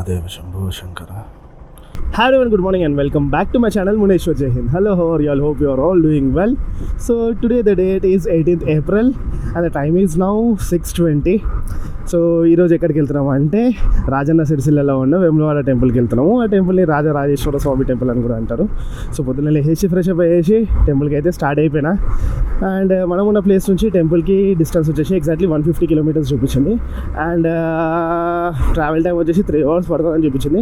Mahadeva Shambho Shankara. Hi everyone, good morning and welcome back to my channel Muneshwar Jai Hind. Hello, how are you all? Hope you are all doing well. So today the date is 18th April and the time is now 6:20. So ఈరోజు ఎక్కడికి వెళ్తున్నాము అంటే రాజన్న సిరిసిల్లలో ఉన్న వేములవాడ టెంపుల్కి వెళ్తున్నాము. ఆ టెంపుల్ని రాజరాజేశ్వర స్వామి టెంపుల్ అని కూడా అంటారు. సో పొద్దున్న లేచి ఫ్రెష్ అప్ అయ్యేసి టెంపుల్కి అయితే స్టార్ట్ అయిపోయినా. అండ్ మనం ఉన్న ప్లేస్ నుంచి టెంపుల్కి డిస్టెన్స్ వచ్చేసి ఎగ్జాక్ట్లీ 150 కిలోమీటర్స్ చూపించింది. అండ్ ట్రావెల్ టైం వచ్చేసి 3 hours పడుతుందని చూపించింది.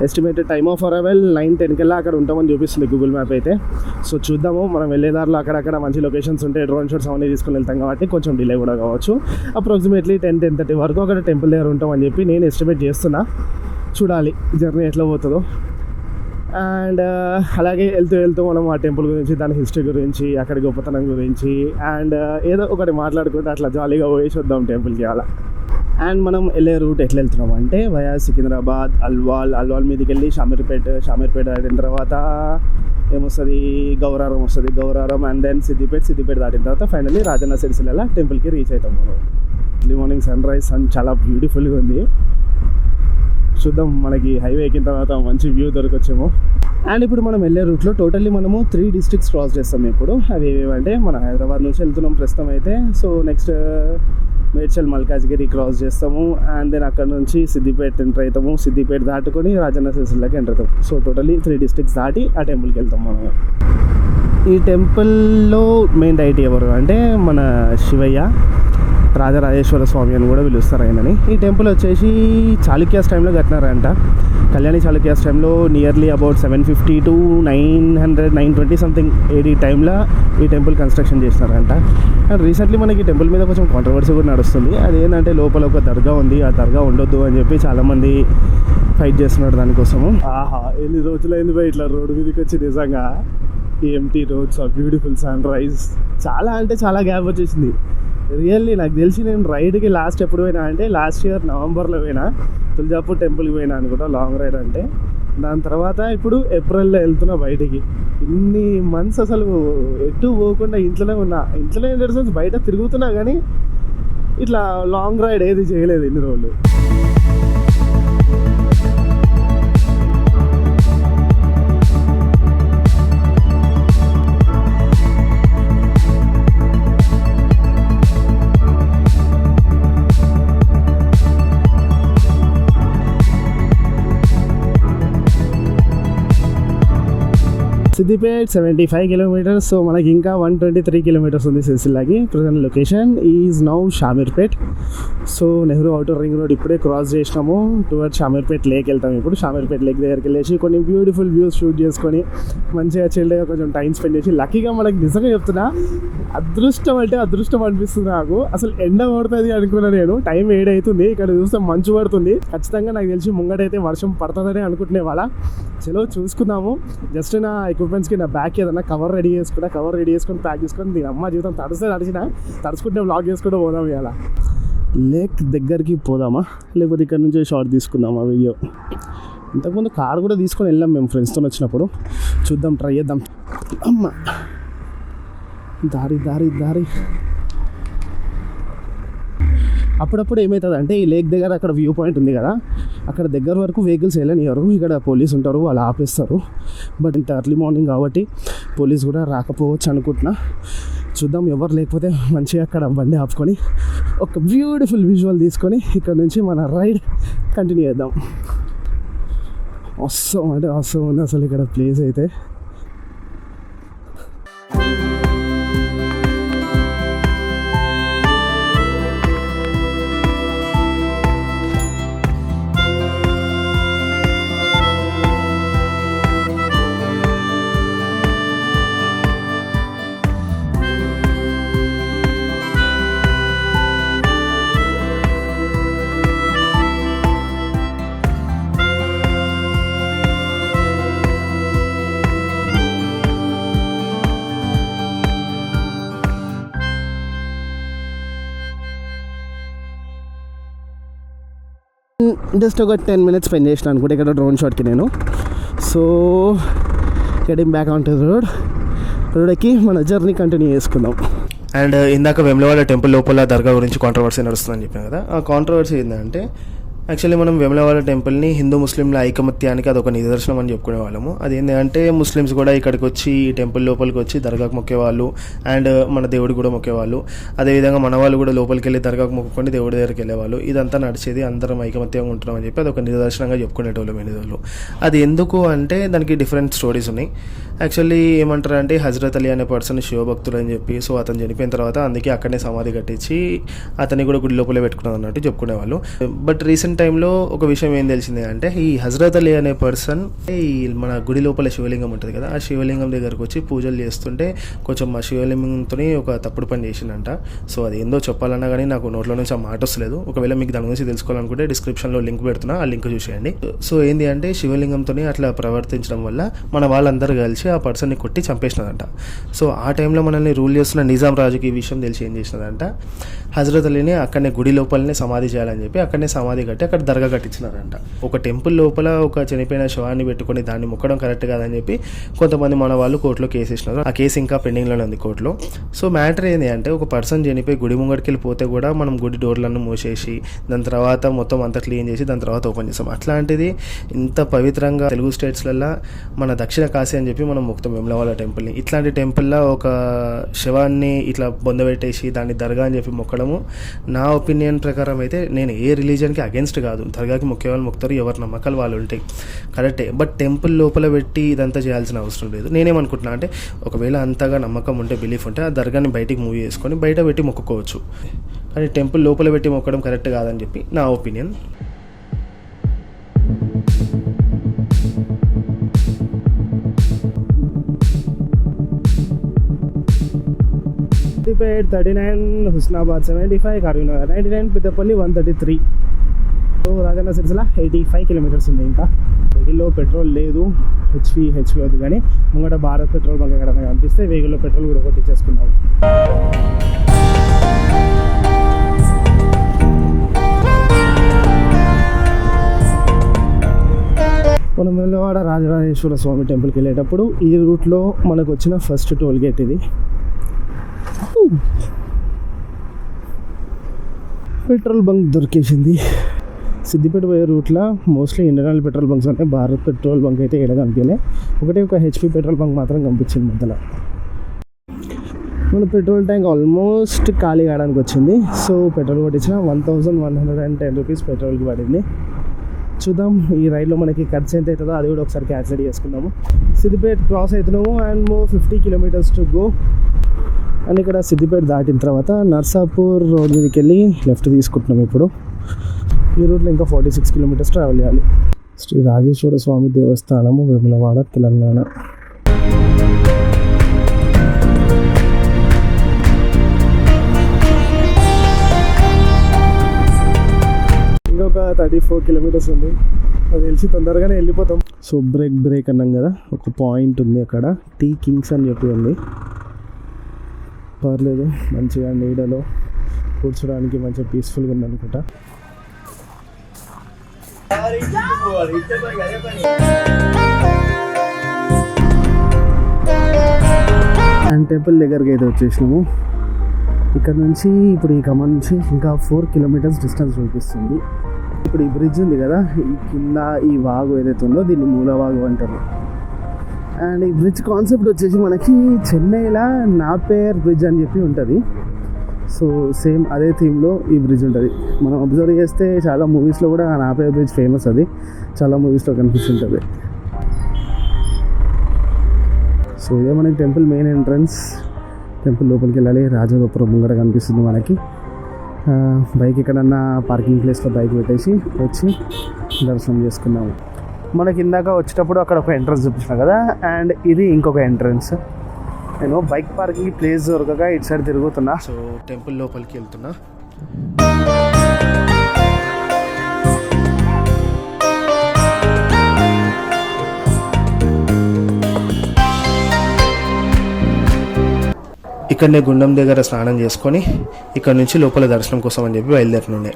ఎస్టిమేటెడ్ టైమ్ ఆఫ్ అరైవల్ 9-10 కల్లా అక్కడ ఉంటామని చూపిస్తుంది గూగుల్ మ్యాప్ అయితే. సో చూద్దాము, మనం వెళ్ళే దారిలో అక్కడక్కడ మంచి లొకేషన్స్ ఉంటాయి, డ్రోన్ షాట్స్ అవన్నీ తీసుకుని వెళ్తాం కాబట్టి కొంచెం డిలే కూడా కావచ్చు. అప్రాక్సిమేట్లీ 10-10:30 వరకు అక్కడ టెంపుల్ దగ్గర ఉంటామని చెప్పి నేను ఎస్టిమేట్ చేస్తున్నా. చూడాలి జర్నీ ఎట్లా పోతుందో. అండ్ అలాగే వెళ్తూ మనం ఆ టెంపుల్ గురించి, దాని హిస్టరీ గురించి, అక్కడ గొప్పతనం గురించి అండ్ ఏదో ఒకటి మాట్లాడుకుంటే అట్లా జాలీగా పోయేసి వద్దాం టెంపుల్కి అలా. అండ్ మనం వెళ్ళే రూట్ ఎట్లా వెళ్తున్నాం అంటే వయా సికింద్రాబాద్, అల్వాల్ మీదకి వెళ్ళి షామీర్పేట దాటిన తర్వాత ఏమొస్తుంది, గౌరారం అండ్ దెన్ సిద్దిపేట దాటిన తర్వాత ఫైనల్లీ రాజన్న సిరిసిల్ల టెంపుల్కి రీచ్ అవుతాం మనం. ఎర్లీ మార్నింగ్ సన్ చాలా బ్యూటిఫుల్గా ఉంది. చూద్దాం, మనకి హైవే ఎక్కిన తర్వాత మంచి వ్యూ దొరకొచ్చేమో. అండ్ ఇప్పుడు మనం వెళ్ళే రూట్లో టోటల్లీ మనము 3 districts క్రాస్ చేస్తాం ఇప్పుడు. అవి ఏవేవంటే మన హైదరాబాద్ నుంచి వెళ్తున్నాం ప్రస్తుతం అయితే. So next Medchal Malkajgiri cross చేస్తాము. అండ్ దెన్ అక్కడ నుంచి సిద్దిపేట ఎంటర్ అవుతాము. సిద్దిపేట దాటుకొని రాజన్న సిరిసిల్లకి ఎంటర్ అవుతాం. సో టోటల్లీ 3 districts దాటి ఆ టెంపుల్కి వెళ్తాం మనము. ఈ టెంపుల్లో మెయిన్ డైటీ ఎవరు అంటే మన శివయ్య, రాజరాజేశ్వర స్వామి అని కూడా పిలుస్తారు ఆయనని. ఈ టెంపుల్ వచ్చేసి చాళుక్యాస్ టైంలో కట్టినారంట. కళ్యాణి చాళుక్యాస్ టైంలో నియర్లీ అబౌట్ 750 to 920 సంథింగ్ ఏడీ టైంలో ఈ టెంపుల్ కన్స్ట్రక్షన్ చేసినారంట. అండ్ రీసెంట్లీ మనకి టెంపుల్ మీద కొంచెం కాంట్రవర్సీ కూడా నడుస్తుంది. అదేంటంటే లోపల ఒక దర్గా ఉంది, ఆ దర్గా ఉండొద్దు అని చెప్పి చాలామంది ఫైట్ చేస్తున్నారు దానికోసము. ఆహా, ఎన్ని రోజులైంది పోయి ఇట్లా రోడ్డు మీదకి వచ్చి. నిజంగా empty roads, beautiful sunrise, చాలా అంటే చాలా గ్యాప్ వచ్చేసింది. రియల్లీ నాకు తెలిసి నేను రైడ్కి లాస్ట్ ఎప్పుడు పోయినా అంటే లాస్ట్ ఇయర్ నవంబర్లో పోయినా, తులజాపూర్ టెంపుల్కి పోయినా అనుకుంటా లాంగ్ రైడ్ అంటే. దాని తర్వాత ఇప్పుడు ఏప్రిల్లో వెళ్తున్నా బయటికి. ఇన్ని మంత్స్ అసలు ఎటు పోకుండా ఇంట్లోనే ఉన్నా. ఇంట్లోనే ఇన్ బయట తిరుగుతున్నా కానీ ఇట్లా లాంగ్ రైడ్ ఏది చేయలేదు ఇన్ని రోజులు. సిద్దిపేట్ 75 kilometers. సో మనకి ఇంకా 123 kilometers ఉంది సిరిసిల్లకి. Present location is now Shamirpet. So Nehru outer ring road ఇప్పుడే క్రాస్ చేసినాము. టువర్డ్ షామీర్పేట్ లేక్ వెళ్తాం ఇప్పుడు. షామీర్పేట్ లేక్ దగ్గరికి వెళ్ళేసి కొన్ని బ్యూటిఫుల్ వ్యూస్ షూట్ చేసుకొని మంచిగా చిల్డ్గా కొంచెం టైం స్పెండ్ చేసి, లక్కీగా మనకి నిజంగా చెప్తున్నా అదృష్టం అంటే అదృష్టం అనిపిస్తుంది నాకు. అసలు ఎండ పడుతుంది అనుకున్నా నేను. టైం 7 అవుతుంది, ఇక్కడ చూస్తే మంచు పడుతుంది. ఖచ్చితంగా నాకు తెలిసి ముంగటైతే వర్షం పడుతుందని అనుకుంటునే వాళ్ళ. చలో చూసుకుందాము. జస్ట్ నా ఎక్విప్మెంట్స్కి నా బ్యాగ్ ఏదన్నా కవర్ రెడీ చేసుకొని ప్యాక్ చేసుకొని దీని అమ్మ జీవితం తడుచుకుంటే వ్లాగ్ చేసుకుంటూ పోదాం. ఇలా లేక్ దగ్గరికి పోదామా లేకపోతే ఇక్కడ నుంచి షార్ట్ తీసుకుందామా వీడియో. ఇంతకుముందు కార్ కూడా తీసుకొని వెళ్ళాం మేము ఫ్రెండ్స్తో వచ్చినప్పుడు. చూద్దాం, ట్రై చేద్దాం. అమ్మ దారి అప్పుడప్పుడు ఏమవుతుంది అంటే ఈ లేక్ దగ్గర అక్కడ వ్యూ పాయింట్ ఉంది కదా, అక్కడ దగ్గర వరకు వెహికల్స్ వెళ్ళనివ్వరు. ఇక్కడ పోలీస్ ఉంటారు, వాళ్ళు ఆపేస్తారు. బట్ ఇంత ఎర్లీ మార్నింగ్ కాబట్టి పోలీస్ కూడా రాకపోవచ్చు అనుకుంటున్నా. చూద్దాం, ఎవరు లేకపోతే మంచిగా అక్కడ బండి ఆపుకొని ఒక బ్యూటిఫుల్ విజువల్ తీసుకొని ఇక్కడ నుంచి మన రైడ్ కంటిన్యూ చేద్దాం. అవసరం ఉంది అసలు ఇక్కడ ప్లేస్ అయితే. జస్ట్ ఒక 10 minutes స్పెండ్ చేసిన అనుకుంటే ఇక్కడ డ్రోన్ షాట్కి నేను. So getting back on to road ఎక్కి మన జర్నీ కంటిన్యూ చేసుకుందాం. అండ్ ఇందాక వేములవాడ టెంపుల్ లోపల దర్గా గురించి కాంట్రవర్సీ నడుస్తుందని చెప్పాను కదా. ఆ కాంట్రవర్సీ ఏంటంటే యాక్చువల్లీ మనం వేములవాడ టెంపుల్ని హిందూ ముస్లింల ఐకమత్యానికి అదొక నిదర్శనం అని చెప్పుకునే వాళ్ళము. అది ఏంటంటే ముస్లిమ్స్ కూడా ఇక్కడికి వచ్చి ఈ టెంపుల్ లోపలికి వచ్చి దర్గాకు మొక్కేవాళ్ళు అండ్ మన దేవుడికి కూడా మొక్కేవాళ్ళు. అదేవిధంగా మన వాళ్ళు కూడా లోపలికి వెళ్ళి దర్గాకు మొక్కుకొని దేవుడి దగ్గరికి వెళ్ళేవాళ్ళు. ఇదంతా నడిచేది, అందరం ఐకమత్యంగా ఉంటున్నామని చెప్పి అదొక నిదర్శనంగా చెప్పుకునేటోళ్ళం ఎన్ని రోజులు. అది ఎందుకు అంటే దానికి డిఫరెంట్ స్టోరీస్ ఉన్నాయి. యాక్చువల్లీ ఏమంటారంటే హజరత్ అలీ అనే పర్సన్ శివభక్తుడు అని చెప్పి, సో అతను చనిపోయిన తర్వాత అందుకే అక్కడనే సమాధి కట్టించి అతన్ని కూడా గుడి లోపలే పెట్టుకున్నాం అన్నట్టు చెప్పుకునేవాళ్ళు. బట్ రీసెంట్ టైంలో ఒక విషయం ఏం తెలిసింది అంటే ఈ హజరత్ అలీ అనే పర్సన్ ఈ మన గుడి లోపల శివలింగం ఉంటుంది కదా, ఆ శివలింగం దగ్గరకు వచ్చి పూజలు చేస్తుంటే కొంచెం ఆ శివలింగంతో ఒక తప్పుడు పని చేసిందంట. సో అది ఏందో చెప్పాలన్నా కానీ నాకు నోట్లో నుంచి ఆ మాట వస్తలేదు. ఒకవేళ మీకు దాని గురించి తెలుసుకోవాలనుకుంటే డిస్క్రిప్షన్లో లింక్ పెడుతున్నా, ఆ లింక్ చూసేయండి. సో ఏంది అంటే శివలింగంతో అట్లా ప్రవర్తించడం వల్ల మన వాళ్ళందరూ కలిసి ఆ పర్సన్ని కొట్టి చంపేసినదంట. సో ఆ టైంలో మనల్ని రూల్ చేస్తున్న నిజాం రాజుకి ఈ విషయం తెలిసి ఏం చేసినదంట, హజరత్ అలీని అక్కడనే గుడి లోపలనే సమాధి చేయాలని చెప్పి అక్కడనే సమాధి కట్టి అక్కడ దర్గా కట్టించినారంట. ఒక టెంపుల్ లోపల ఒక చనిపోయిన శవాన్ని పెట్టుకొని దాన్ని మొక్కడం కరెక్ట్ కాదని చెప్పి కొంతమంది మన వాళ్ళు కోర్టులో కేసు వేసినారు. ఆ కేసు ఇంకా పెండింగ్లోనే ఉంది కోర్టులో. సో మ్యాటర్ ఏంటి అంటే ఒక పర్సన్ చనిపోయి గుడి ముంగడికి వెళ్ళిపోతే కూడా మనం గుడి డోర్లను మూసేసి దాని తర్వాత మొత్తం అంతా క్లీన్ చేసి దాని తర్వాత ఓపెన్ చేస్తాం. అట్లాంటిది ఇంత పవిత్రంగా తెలుగు స్టేట్స్లలో మన దక్షిణ కాశీ అని చెప్పి మనం మొత్తం వేములవాడ టెంపుల్ని, ఇట్లాంటి టెంపుల్లో ఒక శవాన్ని ఇట్లా బొందబెట్టేసి దాన్ని దర్గా అని చెప్పి మొక్కడము నా ఒపీనియన్ ప్రకారం అయితే, నేను ఏ రిలీజన్కి అగెన్స్ట్ కాదు. దర్గాకి మొక్కే వాళ్ళు మొక్కుతారు, ఎవరి నమ్మకాలు వాళ్ళు ఉంటాయి, కరెక్టే. బట్ టెంపుల్ లోపల పెట్టి ఇదంతా చేయాల్సిన అవసరం లేదు. నేనేమనుకుంటున్నా అంటే ఒకవేళ అంతగా నమ్మకం ఉంటే, బిలీఫ్ ఉంటే ఆ దర్గాని బయటికి మూవ్ చేసుకొని బయట పెట్టి మొక్కుకోవచ్చు. కానీ టెంపుల్ లోపల పెట్టి మొక్కడం కరెక్ట్ కాదని చెప్పి నా opinion. Siddipet 39, Husnabad 75, Karimnagar 99, Peddapalli 133. So Rajanna Sircilla 85 kilometres ఉంది. ఇంకా వెహికల్లో పెట్రోల్ లేదు, హెచ్పి వద్దు, కానీ ముంగట భారత్ పెట్రోల్ బంక్ ఎక్కడైనా కనిపిస్తే వెహికల్లో పెట్రోల్ కూడా కొట్టించేసుకున్నాము. మనం వేములవాడ రాజరాజేశ్వర స్వామి టెంపుల్కి వెళ్ళేటప్పుడు ఈ రూట్లో మనకు వచ్చిన ఫస్ట్ టోల్ గేట్ ఇది. పెట్రోల్ బంక్ దొరికేసింది. సిద్దిపేట పోయే రూట్లో మోస్ట్లీ ఇండియన్ పెట్రోల్ బంక్స్ అంటే భారత్ పెట్రోల్ బంక్ అయితే ఏడ కనిపించలే. ఒక హెచ్పి పెట్రోల్ బంక్ మాత్రం కనిపించింది మధ్యలో. మన పెట్రోల్ ట్యాంక్ ఆల్మోస్ట్ ఖాళీ కావడానికి వచ్చింది. సో పెట్రోల్ కొట్టించిన 1110 రూపీస్ పెట్రోల్కి పడింది. చూద్దాం ఈ రైడ్లో మనకి ఖర్చు ఎంత అవుతుందో అది కూడా ఒకసారి క్యాల్కులేట్ చేసుకుందాము. సిద్దిపేట క్రాస్ అవుతున్నాము and 50 kilometres to go. And ఇక్కడ సిద్దిపేట దాటిన తర్వాత నర్సాపూర్ రోడ్ మీదకి వెళ్ళి లెఫ్ట్ తీసుకుంటున్నాం. ఇప్పుడు ఈ రూట్లో ఇంకా 46 కిలోమీటర్స్ ట్రావెల్ చేయాలి. శ్రీ రాజేశ్వర స్వామి దేవస్థానము, వేములవాడ, తెలంగాణ. ఇంకొక 34 కిలోమీటర్స్ ఉంది. అది తెలిసి తొందరగానే వెళ్ళిపోతాం. సో బ్రేక్ అన్నాం కదా, ఒక పాయింట్ ఉంది అక్కడ, టీ కింగ్స్ అని చెప్పి ఉంది. పర్లేదు, మంచిగా నీడలో కూర్చోడానికి మంచిగా పీస్ఫుల్గా ఉంది అనుకుంటా. అండ్ టెంపుల్ దగ్గరికి అయితే వచ్చేసినాము. ఇక్కడ నుంచి ఇప్పుడు ఈ ఖమ్మం నుంచి ఇంకా 4 కిలోమీటర్స్ డిస్టెన్స్ చూపిస్తుంది. ఇప్పుడు ఈ బ్రిడ్జ్ ఉంది కదా, ఈ కింద ఈ వాగు ఏదైతే ఉందో దీన్ని మూలవాగు అంటారు. అండ్ ఈ బ్రిడ్జ్ కాన్సెప్ట్ వచ్చేసి మనకి చెన్నైలో నాపేర్ బ్రిడ్జ్ అని చెప్పి ఉంటుంది. సో సేమ్ అదే థీమ్లో ఈ బ్రిడ్జ్ ఉంటుంది. మనం అబ్జర్వ్ చేస్తే చాలా మూవీస్లో కూడా నాపేర్ బ్రిడ్జ్ ఫేమస్, అది చాలా మూవీస్లో కనిపిస్తుంటుంది. సో ఇదే మనకి టెంపుల్ మెయిన్ ఎంట్రన్స్. టెంపుల్ లోపలికి వెళ్ళాలి. రాజగోపురం ముంగట కనిపిస్తుంది మనకి. బైక్ ఎక్కడన్నా పార్కింగ్ ప్లేస్లో బైక్ పెట్టేసి వచ్చి దర్శనం చేసుకున్నాము. మనకి ఇందాక వచ్చేటప్పుడు అక్కడ ఒక ఎంట్రన్స్ చూపించిన కదా, అండ్ ఇది ఇంకొక ఎంట్రన్స్. నేను బైక్ పార్కింగ్ ప్లేస్ దొరకగా ఇటు సైడ్ తిరుగుతున్నా. సో టెంపుల్ లోపలికి వెళ్తున్నా. ఇక్కడనే గుండం దగ్గర స్నానం చేసుకొని ఇక్కడ నుంచి లోపల దర్శనం కోసం అని చెప్పి బయలుదేరినుండే.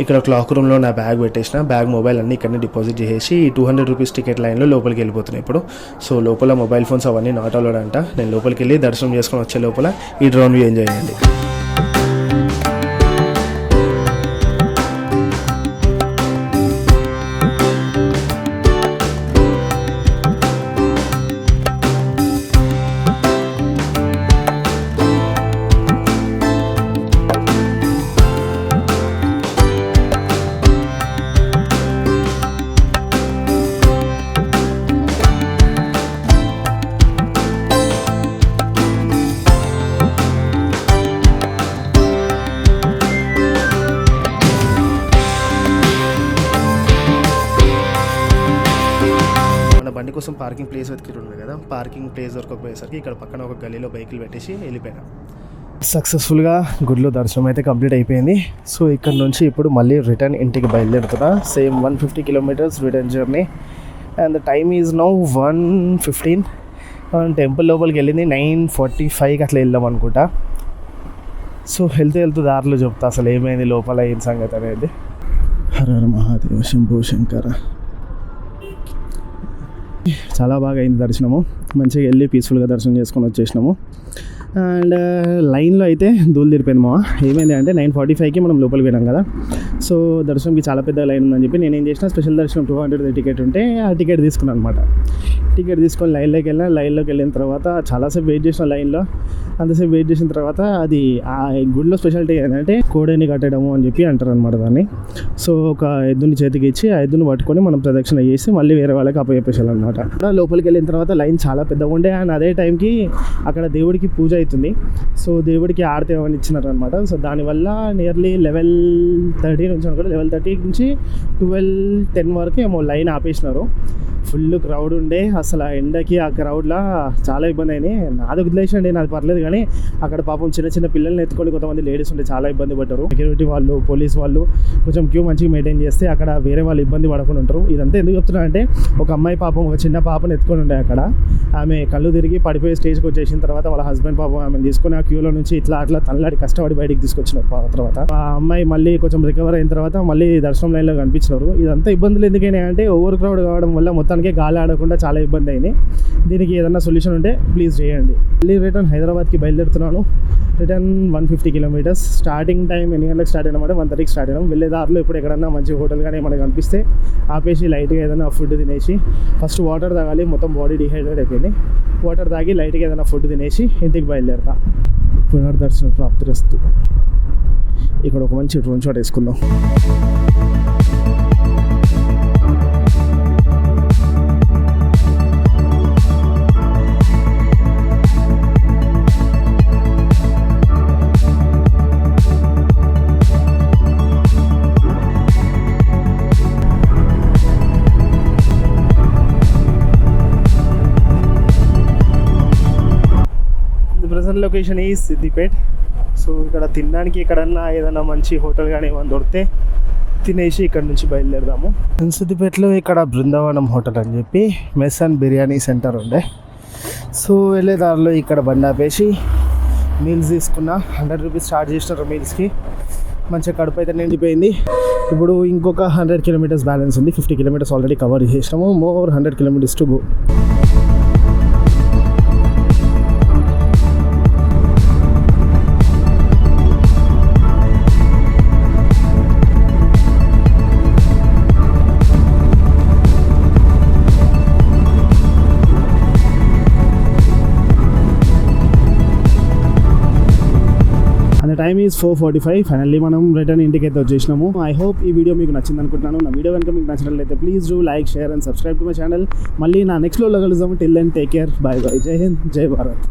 ఇక్కడ క్లాక్ రూమ్లో నా బ్యాగ్ పెట్టేసిన, బ్యాగ్ మొబైల్ అన్నీ ఇక్కడనే డిపాజిట్ చేసి 200 రూపీస్ టికెట్ లైన్లో లోపలికి వెళ్ళిపోతున్నాయి ఇప్పుడు. సో లోపల మొబైల్ ఫోన్స్ అవన్నీ నాట్ అలౌడ్ అంట. నేను లోపలికి వెళ్ళి దర్శనం చేసుకొని వచ్చే లోపల ఈ డ్రోన్ వ్యూ ఎంజాయ్ చేయండి. కోసం పార్కింగ్ ప్లేస్ వెతికింది కదా, పార్కింగ్ ప్లేస్ వరకు పోయేసరికి ఇక్కడ పక్కన ఒక గల్లీలో బైకులు పెట్టేసి వెళ్ళిపోయినా. సక్సెస్ఫుల్గా గుడిలో దర్శనం అయితే కంప్లీట్ అయిపోయింది. సో ఇక్కడ నుంచి ఇప్పుడు మళ్ళీ రిటర్న్ ఇంటికి బయలుదేరుతున్నా. Same 150 kilometres return journey and the time is now 1:15. Temple లోపలికి వెళ్ళింది 9:45కి అట్లా వెళ్దాం అనుకుంటా. సో వెళ్తూ దారిలో చెప్తా అసలు ఏమైంది లోపల ఏం సంగతి అనేది. హర హర మహాదేవ శంభో శంకర. చాలా బాగా అయింది దర్శనము, మంచిగా వెళ్ళి పీస్ఫుల్గా దర్శనం చేసుకొని వచ్చేసినాము. అండ్ లైన్లో అయితే ధూళి తీరిపోయింది మా. ఏమైంది అంటే 9:45కి మనం లోపలికి వెళ్ళాం కదా, సో దర్శనంకి చాలా పెద్ద లైన్ ఉందని చెప్పి నేను ఏం చేసిన, స్పెషల్ దర్శనం 200 టికెట్ ఉంటే ఆ టికెట్ తీసుకున్నాను అనమాట. టికెట్ తీసుకొని లైన్లోకి వెళ్ళిన తర్వాత చాలాసేపు వెయిట్ చేసిన లైన్లో. అంతసేపు వెయిట్ చేసిన తర్వాత అది ఆ గుడిలో స్పెషాలిటీ ఏంటంటే కోడేని కట్టడము అని చెప్పి అంటారు అనమాట దాన్ని. సో ఒక ఎద్దుని చేతికి ఇచ్చి ఆ ఎద్దుని పట్టుకొని మనం ప్రదక్షిణ చేసి మళ్ళీ వేరే వాళ్ళకి అప్పచెప్పేసాలన్నమాట. లోపలికి వెళ్ళిన తర్వాత లైన్ చాలా పెద్దగా ఉండే అండ్ అదే టైంకి అక్కడ దేవుడికి పూజ అవుతుంది. సో దేవుడికి ఆరతి ఏమని ఇచ్చినారు అనమాట. సో దానివల్ల నియర్లీ 11:30 నుంచి అనుకుంటే 11:30 నుంచి 12:10 వరకు ఏమో లైన్ ఆపేసినారు. ఫుల్ క్రౌడ్ ఉండే, అసలు ఆ ఎండకి ఆ క్రౌడ్లో చాలా ఇబ్బంది అయింది. నాది వదిలేసండి, నాది పర్లేదు, కానీ అక్కడ పాపం చిన్న పిల్లల్ని ఎత్తుకొని కొంతమంది లేడీస్ ఉంటే చాలా ఇబ్బంది పడ్డారు. సెక్యూరిటీ వాళ్ళు, పోలీస్ వాళ్ళు కొంచెం క్యూ మంచిగా మెయింటైన్ చేస్తే అక్కడ వేరే వాళ్ళు ఇబ్బంది పడకుండా ఉంటారు. ఇదంతా ఎందుకు చెప్తున్నా అంటే, ఒక అమ్మాయి పాపం ఒక చిన్న పాపను ఎత్తుకొని ఉండే అక్కడ. ఆమె కళ్ళు తిరిగి పడిపోయే స్టేజ్కి వచ్చేసిన తర్వాత వాళ్ళ హస్బెండ్ పాపం ఆమెను తీసుకొని ఆ క్యూలో నుంచి ఇట్లా తనలాడి కష్టపడి బయటికి తీసుకొచ్చిన తర్వాత ఆ అమ్మాయి మళ్ళీ కొంచెం రికవర్ అయిన తర్వాత మళ్ళీ దర్శనం లైన్లో కనిపించినారు. ఇదంతా ఇబ్బందులు ఎందుకైనా అంటే ఓవర్ క్రౌడ్ కావడం వల్ల మొత్తానికి గాలి ఆడకుండా చాలా ఇబ్బంది అయింది. దీనికి ఏదైనా సొల్యూషన్ ఉంటే ప్లీజ్ చేయండి. మళ్ళీ రిటర్న్ హైదరాబాద్కి బయలుదేరుతున్నాను. Return 150 kilometres. స్టార్టింగ్ టైం ఎన్ని గంటలకు స్టార్ట్ అయినామంటే 1:30కి స్టార్ట్ అయినాం. వెళ్ళే దారిలో ఇప్పుడు ఎక్కడన్నా మంచి హోటల్ కానీ మనకు కనిపిస్తే ఆపేసి లైట్గా ఏదైనా ఫుడ్ తినేసి, ఫస్ట్ వాటర్ తాగాలి, మొత్తం బాడీ డిహైడ్రేట్ అయిపోయింది. వాటర్ తాగి లైట్గా ఏదైనా ఫుడ్ తినేసి ఇంటికి బయలుదేరుతా. పునర్దర్శన ప్రాప్తిరస్తు. ఇక్కడ ఒక మంచి డ్రోన్ షాట్ వేసుకుందాం. లొకేషన్ ఈ సిద్దిపేట్. సో ఇక్కడ తినడానికి ఎక్కడన్నా ఏదైనా మంచి హోటల్ కానీ ఏమైనా దొరికితే తినేసి ఇక్కడ నుంచి బయలుదేరదాము. సిద్దిపేటలో ఇక్కడ బృందావనం హోటల్ అని చెప్పి మెస్ అండ్ బిర్యానీ సెంటర్ ఉండే. సో వెళ్ళే దారిలో ఇక్కడ బండి ఆపేసి మీల్స్ తీసుకున్నా. 100 రూపీస్ చార్జ్ చేసినారు మీల్స్కి. మంచిగా కడుపు అయితే నిండిపోయింది. ఇప్పుడు ఇంకొక 100 కిలోమీటర్స్ బ్యాలెన్స్ ఉంది. 50 కిలోమీటర్స్ ఆల్రెడీ కవర్ చేసినాము. More 100 kilometres to go. Time is 4:45. Finally మనం రిటర్న్ ఇంటికి అయితే వచ్చేసినాము. ఐ హోప్ ఈ వీడియో మీకు నచ్చింది అనుకుంటున్నాను. నా వీడియో కనుక మీకు నచ్చినట్లయితే please do like, share and subscribe to my channel. మళ్ళీ నా నెక్స్ట్ లో కలుద్దాము. Till then take care, bye bye. జై హింద్, జై భారత్.